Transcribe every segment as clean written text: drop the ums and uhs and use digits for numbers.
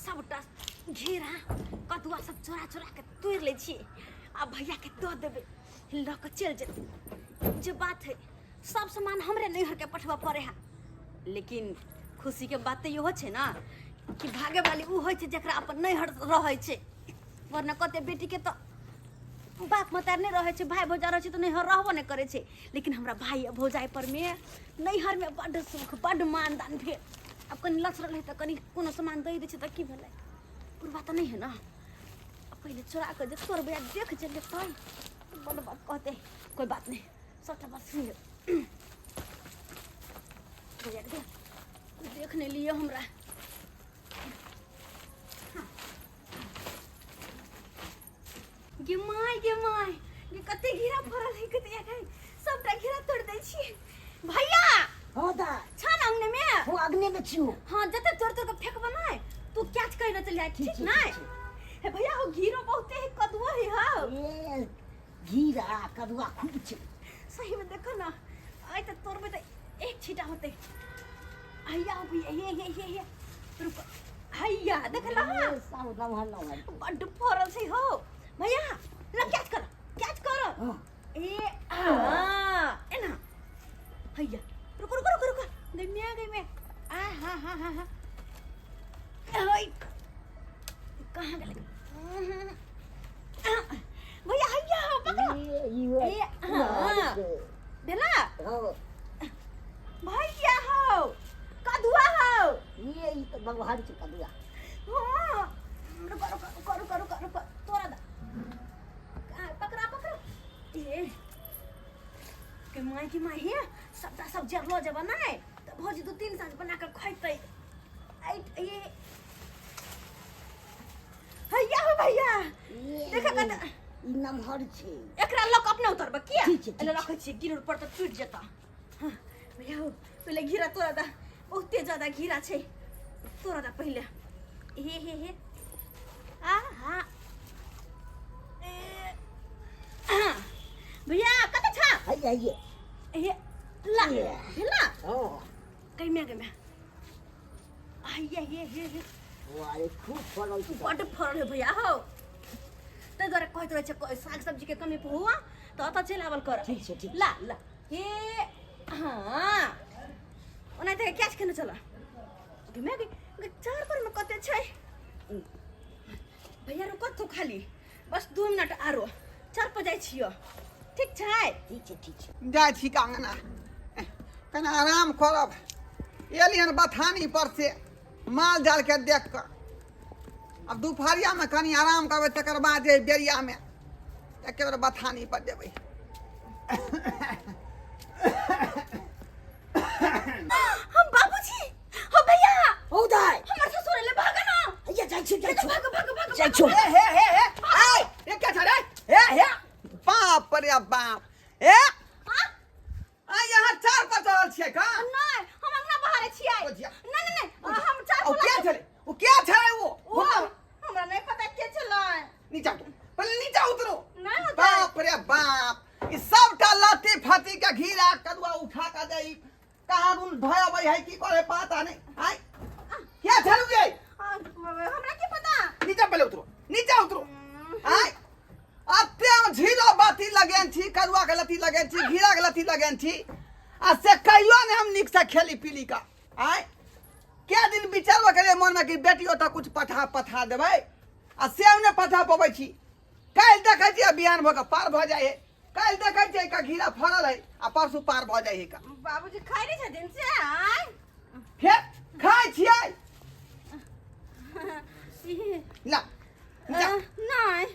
सबटा घेरा कदुआ सब चोरा चोरा के तोड़ ले छी आ भैया के दो देबे ल के चल जेते जे बात है सब सामान हमरे नैहर के पठवा पड़े है लेकिन खुशी के बात तो इहो छै ना कि भागे वाली उ होय छै जेकरा अपन नैहर रहै छै वरना कते बेटी के तो बाप मतार नहीं रहे भाई भौजा रहे तो नैहर रहबो नहीं करे छे लेकिन हमरा भाई भौजाई पर में नैहर में बड़ सुख बड़ मानदान भेल अब कनी लक्ष्य रहे तो कनी कोनो सामान दे दे तो की भेलै पूरा तो नहीं है ना अब पहले चोरा के जे तोर भैया देख जे लेतै बड़ बात कहते कोई बात नहीं सबटा बात सुन भैया देख नहीं लिए हमरा गे माय गे कते घेरा भरल है कते है सबटा घेरा तोड़ दै छी भैया हो दा छन अंगने में हो अग्नि में छियो हां जते तोड़ तोड़ के फेंकबा नै तू कैच कइना चल जाय ठीक नै हे भैया हो घेरो बहुते है कदुआ है हां ए घेरा कदुआ खूब छै सही में देखो ना आइ त तोड़बे त एक छीटा होते आइया हो भैया ये रुक हैया देख ला सब नमहर बड़ फरल छै हो भैया ला कैच कर ए ए ना हैया रुक गई मैं आ हा ओए कहां गले भैया हैया पकड़ो ए हां देला हो भैया हो कदुआ हो ये तो भगवान के कदुआ हां रुक तोरा दा पकड़ा ए के माई है सबटा सब जरलो जे बनाए त भौजी 2-3 साँझ बना के खइतै ये हैया हो भैया देखा कत ई नमहर छै एकरा लोक अपने उतरबा किया ठीक छै एले रखै छी गिरर पर त टूट जेता हां भैया हो पहले घेरा तोरा दा बहुते ज्यादा घेरा छै तोरा दा पहले हे आ हां भैया कत छ हैया ये ला हिला हो कई में ये वारे खूब फरल छै बड़ फरल है भैया हो ते जरा कहत रहे छै साग सब्जी के कमी हुआ तो त चल आवल कर ठीक छै ला ये हां ओना ते कैच केने चला घुमे के चार पर में कते छै भैया रुक तो खाली बस 2 मिनट आरो चल पर जाय छियो ठीक छै ठीक छै जाय छी कांगना कना आराम करब एलियन बथानी पर से माल जाल के देख कर अब दोपहरिया में कनी आराम करबै तकर बाद जे बेरिया में एक बेर बथानी पर जेबै हम बाबूजी हो भैया हो दाई हमर ससुर ले भागा ना हैया जाय छी भाग जाय छी हे आय ए क्या छ रे हे बाप रे बाप ए आ यहाँ चार पर चढ़ल छियै का नहीं हम अंगना बाहर छियै नहीं हम चार ओ क्या छले वो क्या छले वो हमरा नहीं पता के छलै नीचा उतरो पहले नीचा उतरो नहीं होता बाप रे बाप ई सबटा लत्ती फत्ती के घीरा कदुआ उठा के दई कहां दून धयबै है की करे पता नहीं आय क्या छलु ये हमरा की पता नीचा पहले उतरो आय अत्ते झीरो बाती लगेन छी कदुआ के लत्ती लगेन छी घीरा के लत्ती लगेन छी आ से कहियो ने हम निक से खेली पीली का आय क्या दिन विचारवा करे मन में कि बेटियो तो कुछ पठा देबै आ से ने पठा पबै छी काल देखै छी बिहान भ के पार भ जाय है काल देखै छी का घीरा फरल है आ परसू पार भ जाय है का बाबूजी खाइ नहीं छथिन से आय हे खाय छियै ला नहीं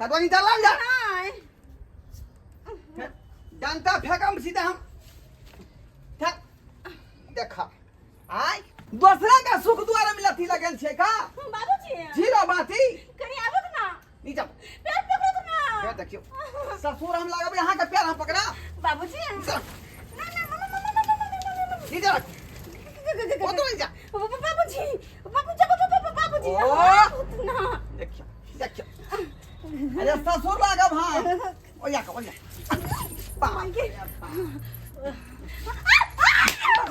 कदुआ नीचा लाल जा नहीं डंटा फेंकम सीधा हम देखा आय दूसरा का सुख द्वारा में लथी लगन छे का बाबूजी झीरो बाती कनी आबो ना नीचा पैर पकड़ो ना ये देखियो ससुर हम लगाबे यहां के पैर हम पकड़ा बाबूजी नीचा रख वो तो नीचा बाबूजी बाबूजी ओ ना देखियो अरे ससुर लागब हां ओया मांगे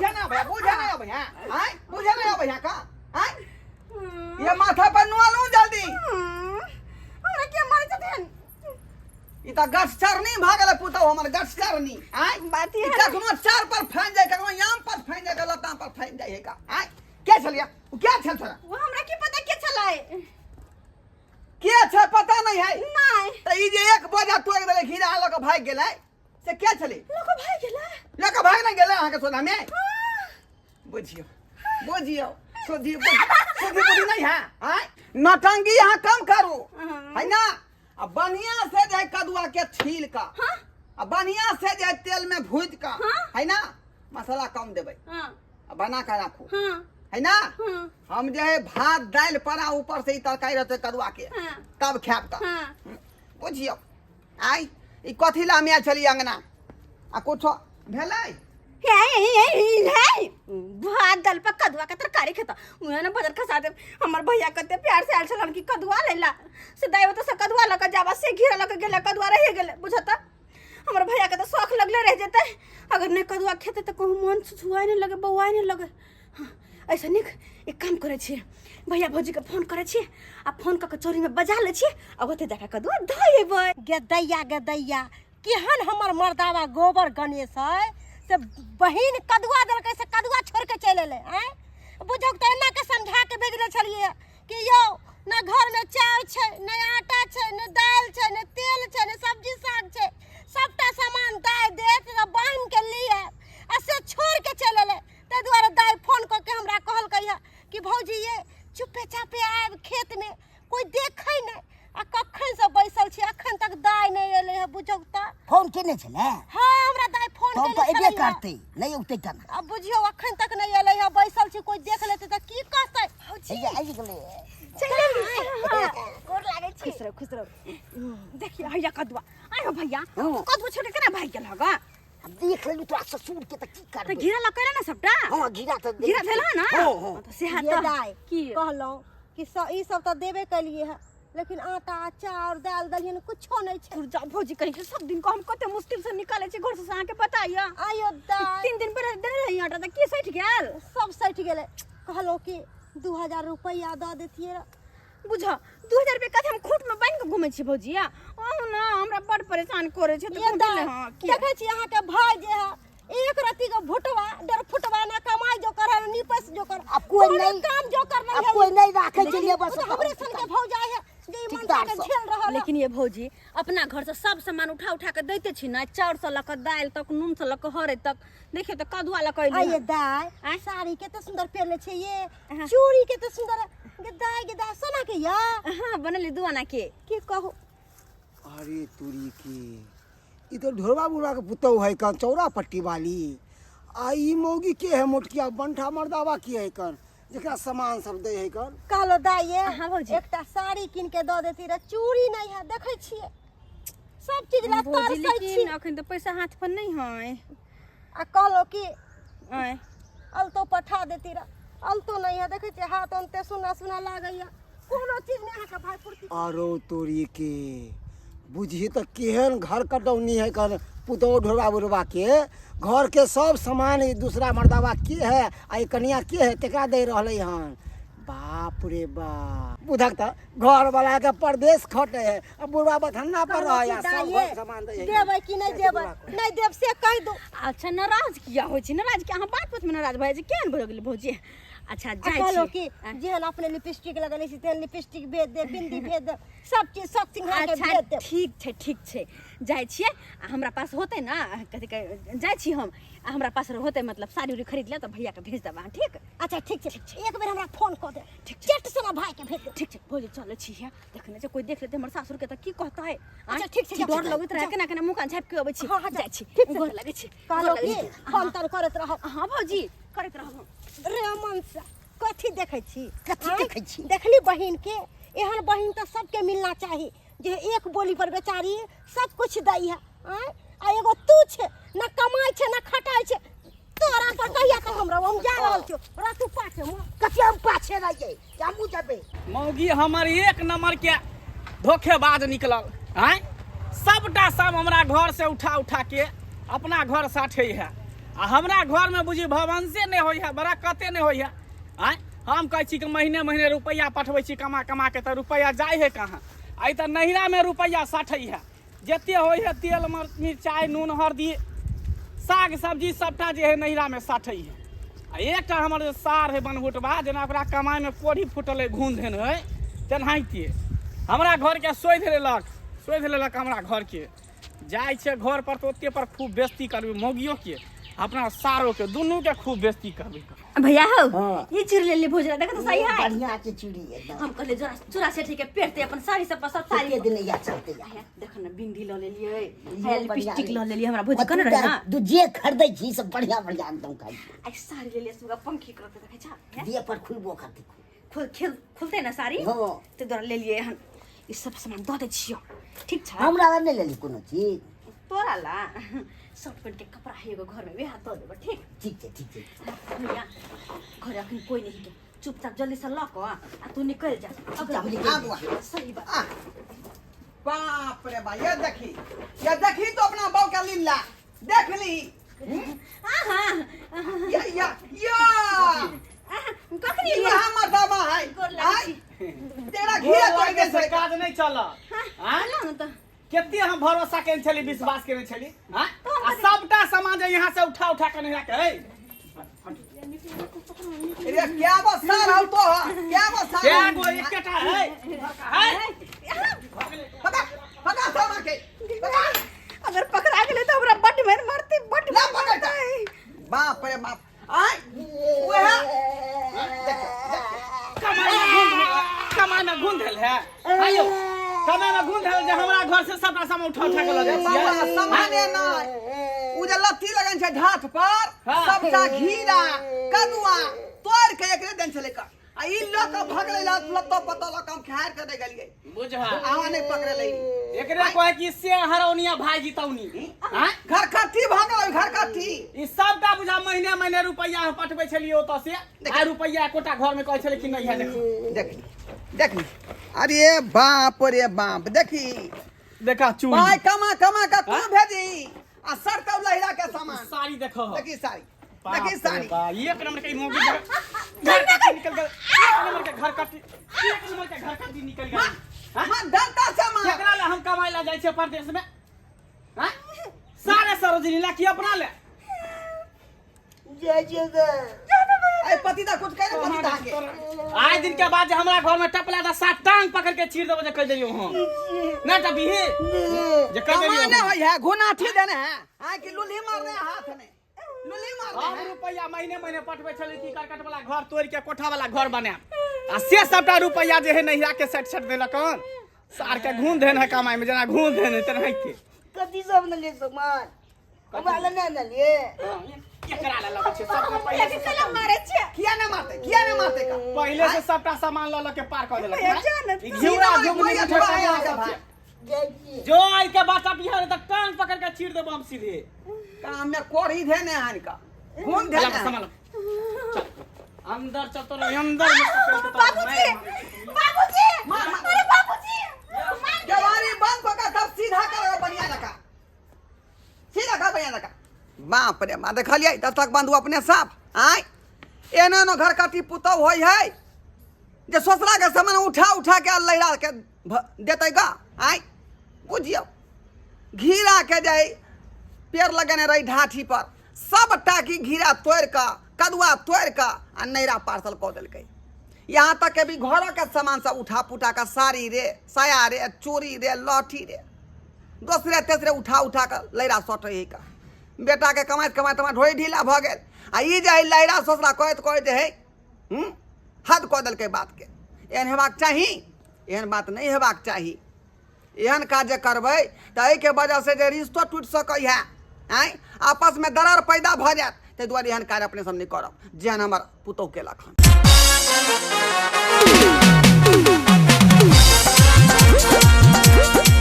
बुझे ना भैया आय बुझे ना भैया का आय त गठचरनी भ गेलै पुतौ हमर गठचरनी आय बात ये है। कखनो चार पर फाइन जाय कखनो याम पर फाइन जाय लताम पर फाइन जाय है का आय के छलिया क्या छल छोरा वो हमरा की पता के चलाए के छ पता नहीं है नहीं त ई जे एक बोझा तोड़ देले खीरा ल के भाग गेलै से के छली लोग भाई गेला ल के भाग नहीं गेलै अहाँ के सोना में बुझियो बुझियो सोधी बुद्धि नहीं है आय नटंगी यहाँ कम करू है ना अब बढ़िया से जे कदुआ के छील का हां अब बढ़िया से जे तेल में भूज का हाँ? है ना मसाला कम देबै हां अब बना के रखू हां है ना हां हम जे है भात दाल परा ऊपर से ई तरकारी रहते कदुआ के हां तब खाब का हां बुझियो आई ई कथी ला में चली अंगना आ कुछो भेलै हे भात दाल पर कदुआ के तरकारी खाता मुहे ना बदर खसा दे हमर भैया कते प्यार से आल छलन की कदुआ लेला से दाइव तो से कदुआ लक जाबा से घिरा लक गेला कदुआ रह गेले बुझता हमर भैया के तो शौक लगले रह जेते अगर ने कदुआ खेते तो कहूं मन छुछुआई नहीं लगे बौआई नहीं लगे ऐसा निक एक काम करे छी भैया भौजी के फोन करे छी आ फोन क के चोरी में बजा ले छी आ ओते जाके कदुआ धइबे गदैया केहन हमर मर्दावा गोबर गणेश है से बहिन कदुआ देलकै से कदुआ छोड़ के चल एले हैं बुझो त एना के समझा के भेजले छलिए कि यो ना घर में चाय छै ना आटा छै ना दाल छै ना तेल छै ना सब्जी साग छै सबटा सामान दाय देत त बहिन के लिए आ से छोड़ के चल एले ते दुआरे दाय फोन क के हमरा कहलकै कि भौजी ये चुपे चापे आब खेत में कोई देखै नहीं आ कखन से बैसल छी अखन तक दाय नहीं एले है बुझौ त फोन केने छले हां हमरा दाय फोन तो केले एबे करते नहीं उठते केना अब बुझियो अखन तक नहीं एले है बैसल छी कोई देख लेते त की कहतै ये आई गेले गोर लागे छी खुश रहो देखिए भैया कदुआ आयो भैया कदुआ छोड़ के केना भाग गेल होगा अब देख लेलु तो ससुर के त की तो करबे घिरा लकैला ना सबटा हां घिरा त घिरा भेला ना हां तो सेहा ये तो दाय की कहलौ कि ई सब त देबे कलिए है लेकिन आटा चाउर दाल दलियन कुछो नहीं छै जा भौजी कहीं के सब दिन को हम कते मुश्किल से निकाले छी घर से आके बताइया आयो दाय 3 दिन पहले देने रही आटा त की सैठ गेल सब सैठ गेले कहलो कि 2000 रुपया द देतिए बुझ 2000 रुपया कथे हम खूट में बांध के घुमै छी भौजिया आहू ना हमरा बड़ परेशान करे छै ये तो दाय हां की देखे छी अहाँ के भाई जे है एक रति का भुटवा डर फुटवा ना कमाई जो कर निपस जो कर अब कोई नहीं काम जो कर नहीं अब है कोई नहीं राखे के लिए बस हमरे सन के भौ जाए है जे ईमानदार के झेल रहल लेकिन ये भौजी अपना घर से सब सामान उठा उठा के देते छी ना चाउर से लक दाल तक नून से लक हरे तक देखिए तो कदुआ लक आये दाय साड़ी के तो सुंदर पहनले छे ये चूड़ी के तो सुंदर गे दाय सोना के या हां बनले दुआना के की कहू अरे तुरी के ई तो ढोरवा बुढ़वा के पुतौ है कन चौरा पट्टी वाली आ ई मौगी के है मोटकिया बंठा मर्दावा की है कन जेकरा सामान सब दे है कन कहलो दाय हाँ भौजी। एकटा साड़ी किन के द देती रे चूड़ी नहीं है देखे छिए सब चीज ला भौजी तरसै छी लेकिन अखन तो पैसा हाथ पर नहीं है आ कहलो कि आय अलतो पठा देती रे अलतो नहीं है देखे छिए हाथ अंते सुना सुना लागैया कोनो चीज नहीं है का भाई पूर्ति आरो तोरी के बुझी तो केहन घर कटौनी है कन पुतौ ढोरवा बुढ़वा के घर के सब सामान ई दूसरा मर्दावा के है आ ई कनिया के है तेकरा दे रहले हन बाप रे बाप बुझक त घर वाला के परदेश खटे है अब बुढ़वा बथन्ना पर रह या सब घर सामान दे है देबै कि नहीं देबै नहीं देब से कह दो अच्छा नाराज किया होय छी नाराज के अहाँ बात बात में नाराज भए छी केहन भए गेल भौजी अच्छा जाय कहलो छी कि जेहन अपने लिपस्टिक लगले छी तेहन लिपस्टिक भेज दे बिंदी भेज दे सब चीज सब सिंघा के अच्छा भेज दे ठीक छै जाय छिए आ हमरा पास होते ना कथि के जाय छी हम आ हमरा पास होते मतलब साड़ी उड़ी खरीद ले तो भैया के भेज देबा ठीक अच्छा ठीक छै एक बेर हमरा फोन क दे चट से ना भाई के भेज दे ठीक छै भौजी चले छी देखने जे कोई देख लेते हमर सासुर के त की कहता है अच्छा, ठीक छै, डर जा, लगत रहे केना केना मुंह कान झाँप के अबै छी हाँ, हाँ, जाय छी ठीक छै। गोर लगै छी कहलो गोर कि लगै छी। फोन तर करत रहो हां भौजी करैत रहब रे मन से कथी देखे छी कथी आँय? देखै छी? देखली बहिन के एहन बहिन तो सबके मिलना चाहिए जे एक बोली पर बेचारी सब कुछ दई है आँय? आ एगो तू छे ना कमाई छे ना खटाई छे तोरा पर कहिया तक हमरा हम जा रहल छियो रा तू पाछे कथी हम पाछे रहिए हमू जबे मौगी हमर एक नंबर के धोखेबाज निकलल हैं सबटा सब हमरा घर से उठा के अपना घर साठे है आ हमरा घर में बुझी भवन से नहीं होई है बरकते नहीं होई है हैं हम कह छी कि महीने महीने रुपया पठबै छी कमा कमा के तो रुपया जाय है कहाँ आई तो नहिरा में रुपया साठै है जते होइ है तेल मिरचाई नून हरदी साग सब्जी सबटा जे है नैहरा में साठै है। आ एकटा हमर जे सार है बनहुटबा जेना ओकरा कमाई में कोढ़ी फुटल है घून धेन है तेनाहिते हमरा घर के सोधि लेलक हमरा घर के जाइ छै घर पर तो ओते पर खूब बेइज्जती करबी मौगियो के अपना सारो के दुनू के खूब बेइज्जती करबी। भैया हो हाँ। ये चिड़ ले भोजरा देखा तो सही है। बढ़िया के चिड़ी एकदम हम कहले जरा चूरा सेठी के पेटते अपन साड़ी सब पर सब साड़ी सारी दिन या चलते या है देखो ना बिंदी ल ले लिए ये लिपस्टिक बढ़िया ल ले लिए हमरा भोज कन रहे ना तू जे खरीदै छी सब बढ़िया बढ़िया एकदम खाई आई साड़ी ले लिए सुगा पंखी करते देखे छा दिए पर खुलबो खाती खुलते ना साड़ी हाँ। ते द्वारा ले लिए हन ई सब सामान द दे छियो ठीक छ हमरा नहीं लेली कोनो चीज तोरा ला शर्ट पैंट के कपड़ा है एगो घर में वे हाथ दे देबो ठीक ठीक है भैया घर अखन कोई नहीं के चुपचाप जल्दी से लक आ तू निकल जा चुपचाप निकल जा। अगर सही बात बाप रे बा ये देखी तो अपना बहू का लीला देख ली हां या कखनी ये लिया हमर दामा है गोर लागै आई छी। तेरा घिया घर तो के से काज नहीं चला हां ला न त केते हम भरोसा केने छली विश्वास केने छली हां आ सबटा सामान जे यहाँ से उठा के नहीं रखे ये क्या बसार हो तो क्या बसार क्या गो एकटा है पका सामा के पका अगर पकड़ा गेले त हमरा बड मार मारते बड ना पकड़ता बाप रे बाप आई वो है कमाई में गुंधल है आयो कमाई में गुंधल जे हमरा घर से सबटा सामान उठा के ल जाय बाबा सामान्य ना उ जे लत्ती लगन छै ढाठ पर हाँ। सबटा घीरा कदुआ तोड़ के एकरे देन छले का आ ई लोग भगले लत्तो पत्तो लोग हम खायर कर दे गेलिए बुझा आवा नहीं पकड़े ले एकरे कहे कि से हरौनिया भाई जितौनी हां घर कट्ठी भगल घर कट्ठी ई सबटा बुझा महीने रुपैया हम पठबै छलिए ओत से आ रुपैया एकोटा घर में कहै छले कि नहीं है देखो देखी अरे बाप रे बाप देखी देखा चूड़ी भाई कमा का तू भेजी आ सर तब लहिरा के सामान साड़ी देखो देखी साड़ी एक नंबर के मोगी घर कट्टी निकल गए एक नंबर के घर कट्टी निकल गए हां डंटा सामान केकरा ले हम कमाई ला जाय छै परदेश में हैं सारे सरोजनी ला की अपना ले ए पतिदा कुछ कह रे पतिदा के आज दिन के बाद जे हमरा घर में टपला दा सात टांग पकड़ के चीर देबो जे कह देलियो हम ना टपी हे जे कह देलियो कमाने होय है घुनाठी देने है आ कि लुली मार दे हाथ में लुली मार दे हम रुपैया महीने पठबै छली की करकट वाला घर तोड़ के कोठा वाला घर बना आ से सबटा रुपैया जे है नहिरा के सेट देलक हन सार के घून देन है कमाई में जना घून देन है तेनाही के कथी सब न ले सामान हमरा ले न लिए केकरा ले लगे छै सब रुपैया से चला मारे छे किया ना मारते का पहले से सबटा सामान ल के पार कर देलक ई सीधा घिउरा ओइ जुगनी भैया उठा छोड़ा के यहाँ सब के छै। जो आई के बात बिहार तक टांग पकड़ के चीर देबो हम सीधे काम में कोड़ी देने है इनका घून चल देने सामान चल अंदर चल तो अंदर में बाबूजी मार अरे बाबूजी जवारी बंद को का तब सीधा करो बढ़िया लगा सीधा का बढ़िया लगा बाप रे मां देखलिए तब तक बंधु अपने साफ आय एने नो घर काटी पुतौ होय है जे सोसरा के सामान उठा के लहरा के देते का आय बुझियो घीरा के जाय पेड़ लगने रही ढाठी पर सब टाकी घीरा तोड़ का कदुआ तोड़ का आ नैरा पार्सल कऽ देलकै यहाँ तक के भी घरों के सामान सब उठा पुठा का साड़ी रे साया रे चोरी रे लठी रे दूसरे तेसरे उठा कर लैरा सटे का बेटा के कमाइत ढोई ढीला भ गेल आ ई जे लैरा ससुरा कहैत है हद कऽ देलकै बात के एहन हेबाक चाही एहन बात नहीं हेबाक चाही एहन काज करबै तऽ एहि के वजह से जे रिश्तो टूट सकै है आय आपस में दरार पैदा भ जायत ताहि दुआरे एहन कार्य अपने सब नहीं करब जेहन हमर पुतौह केलक हन